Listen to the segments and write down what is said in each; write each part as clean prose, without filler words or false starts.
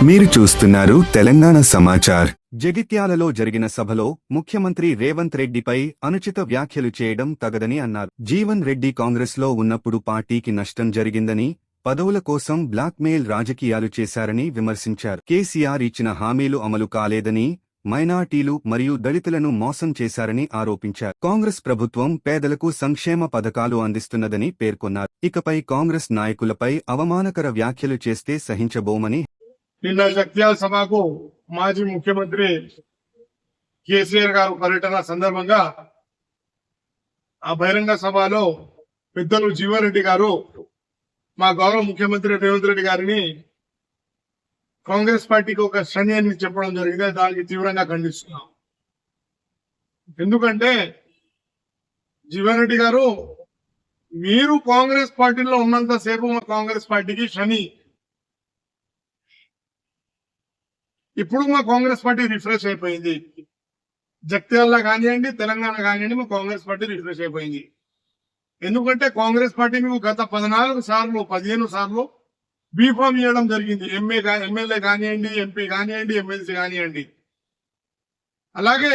మీరు చూస్తున్నారు తెలంగాణ సమాచార్. జగిత్యాలలో జరిగిన సభలో ముఖ్యమంత్రి రేవంత్ రెడ్డిపై అనుచిత వ్యాఖ్యలు చేయడం తగదని అన్నారు. జీవన్ రెడ్డి కాంగ్రెస్లో ఉన్నప్పుడు పార్టీకి నష్టం జరిగిందని, పదవుల కోసం బ్లాక్మెయిల్ రాజకీయాలు చేశారని విమర్శించారు. కేసీఆర్ ఇచ్చిన హామీలు అమలు కాలేదని, మైనార్టీలు మరియు దళితులను మోసం చేశారని ఆరోపించారు. కాంగ్రెస్ ప్రభుత్వం పేదలకు సంక్షేమ పథకాలు అందిస్తున్నదని పేర్కొన్నారు. ఇకపై కాంగ్రెస్ నాయకులపై అవమానకర వ్యాఖ్యలు చేస్తే సహించబోమని నిన్న జగిత్యాల సభకు మాజీ ముఖ్యమంత్రి కేసీఆర్ గారు పర్యటన సందర్భంగా ఆ బహిరంగ సభలో పెద్దలు జీవారెడ్డి గారు మా గౌరవ ముఖ్యమంత్రి రేవంత్ రెడ్డి గారిని కాంగ్రెస్ పార్టీకి ఒక శని అని చెప్పడం జరిగింది. దానికి తీవ్రంగా ఖండిస్తున్నాం. ఎందుకంటే జీవారెడ్డి గారు, మీరు కాంగ్రెస్ పార్టీలో ఉన్నంతసేపు మా కాంగ్రెస్ పార్టీకి శని. ఇప్పుడు మా కాంగ్రెస్ పార్టీ రిఫ్రెష్ అయిపోయింది. జగిత్యాల కానివ్వండి, తెలంగాణ కానివ్వండి, మా కాంగ్రెస్ పార్టీ రిఫ్రెష్ అయిపోయింది. ఎందుకంటే కాంగ్రెస్ పార్టీ మీకు గత 14 సార్లు 15 సార్లు బీఫామ్ ఇవ్వడం జరిగింది. ఎమ్మెల్యే కానివ్వండి, ఎంపీ కానివ్వండి, ఎమ్మెల్సీ కానివ్వండి. అలాగే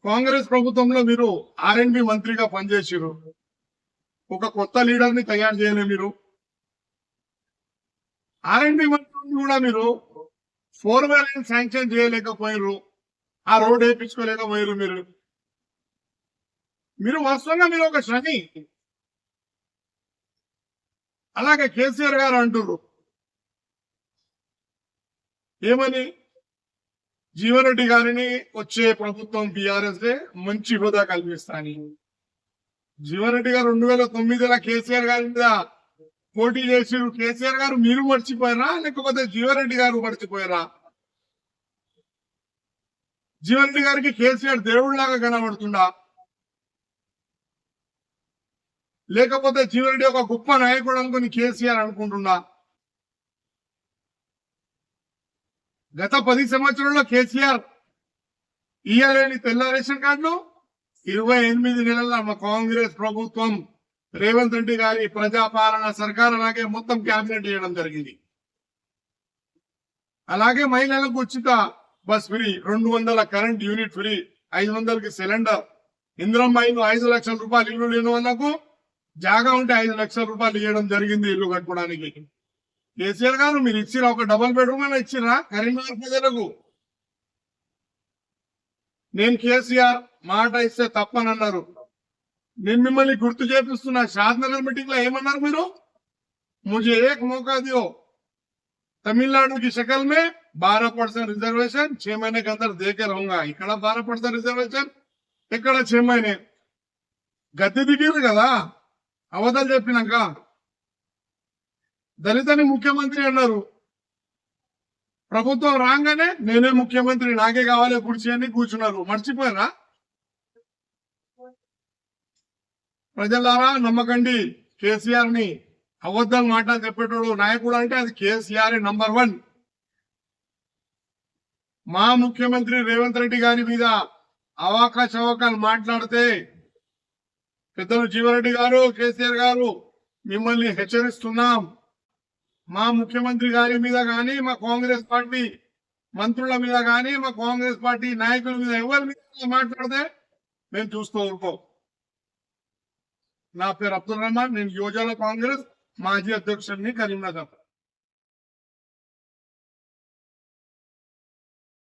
కాంగ్రెస్ ప్రభుత్వంలో మీరు R&B మంత్రిగా పనిచేసారు. ఒక కొత్త లీడర్ ని తయారు చేయలేదు. మీరు R&B మంత్రిని కూడా మీరు 4-వే లైన్ శాంక్షన్ చేయలేకపోయారు. ఆ రోడ్ వేయించుకోలేకపోయారు. మీరు వాస్తవంగా మీరు ఒక శని. అలాగే కేసీఆర్ గారు అంటున్నారు ఏమని, జీవన్రెడ్డి గారిని వచ్చే ప్రభుత్వం బీఆర్ఎస్ మంచి హోదా కల్పిస్తాని. జీవన్రెడ్డి గారు 2009లో కేసీఆర్ గారి మీద పోటీ చేసిరు. కేసీఆర్ గారు మీరు మర్చిపోయారా, లేకపోతే జీవన్రెడ్డి గారు మర్చిపోయారా? జీవన్రెడ్డి గారికి కేసీఆర్ దేవుడిలాగా కనబడుతుందా, లేకపోతే జీవన్రెడ్డి ఒక గొప్ప నాయకుడు అనుకుని కేసీఆర్ అనుకుంటున్నా? గత 10 సంవత్సరాల్లో కేసీఆర్ ఇయ్యలేని తెల్ల రేషన్ కార్డులు 28 నెలల మా కాంగ్రెస్ ప్రభుత్వం రేవంత్ రెడ్డి గారి ప్రజాపాలన సర్కార్ అలాగే మొత్తం క్యాబినెట్ చేయడం జరిగింది. అలాగే మహిళలకు ఉచిత bus free, 200 current unit free, 500కి సిలిండర్, ఇందిరమ్మ ఇల్లు 5 లక్షల రూపాయలు, ఇల్లు లేని వాళ్ళకు జాగా ఉంటే 5 లక్షల రూపాయలు ఇవ్వడం జరిగింది ఇల్లు కట్టుకోవడానికి. కేసీఆర్ గారు మీరు ఇచ్చిరా? ఒక డబుల్ బెడ్రూమ్ అయినా ఇచ్చిరా కరీంనగర్ ప్రజలకు? నేను కేసీఆర్ మాట ఇస్తే తప్పనన్నారు. నేను మిమ్మల్ని గుర్తు చేపిస్తున్నా. షాద్నగర్ మీటింగ్ లో ఏమన్నారు మీరు? मुझे एक मौका दियो, तमिलनाडु की शक्ल में 12% रिजर्वेशन 6 महीने के अंदर दे के रहूंगा. ఇక్కడ 12% రిజర్వేషన్, ఇక్కడ 6 మहीने. గద్దె దిగిరు కదా అవతలు చెప్పినాక. దళితని ముఖ్యమంత్రి అన్నారు. ప్రభుత్వం రాగానే నేనే ముఖ్యమంత్రి, నాకే కావాలి కుర్చీ అని కూర్చున్నారు. మర్చిపోయారా? ప్రజలారా నమ్మకండి కేసీఆర్ ని. అబద్ధాలు మాట చెప్పేటోడు నాయకుడు అంటే అది కేసీఆర్ నంబర్ 1. మా ముఖ్యమంత్రి రేవంత్ రెడ్డి గారి మీద అవకాశాలు మాట్లాడితే పెద్దలు జీవారెడ్డి గారు, కేసీఆర్ గారు మిమ్మల్ని హెచ్చరిస్తున్నాం. మా ముఖ్యమంత్రి గారి మీద కానీ, మా కాంగ్రెస్ పార్టీ మంత్రుల మీద కానీ, మా కాంగ్రెస్ పార్టీ నాయకుల మీద ఎవరి మీద మాట్లాడితే మేము చూస్తూ ఊరుకోం. నా పేరు అబ్దుల్ రెహమాన్, నేను యువజన కాంగ్రెస్ మాజీ అధ్యక్షుడిని కరీంనగర్.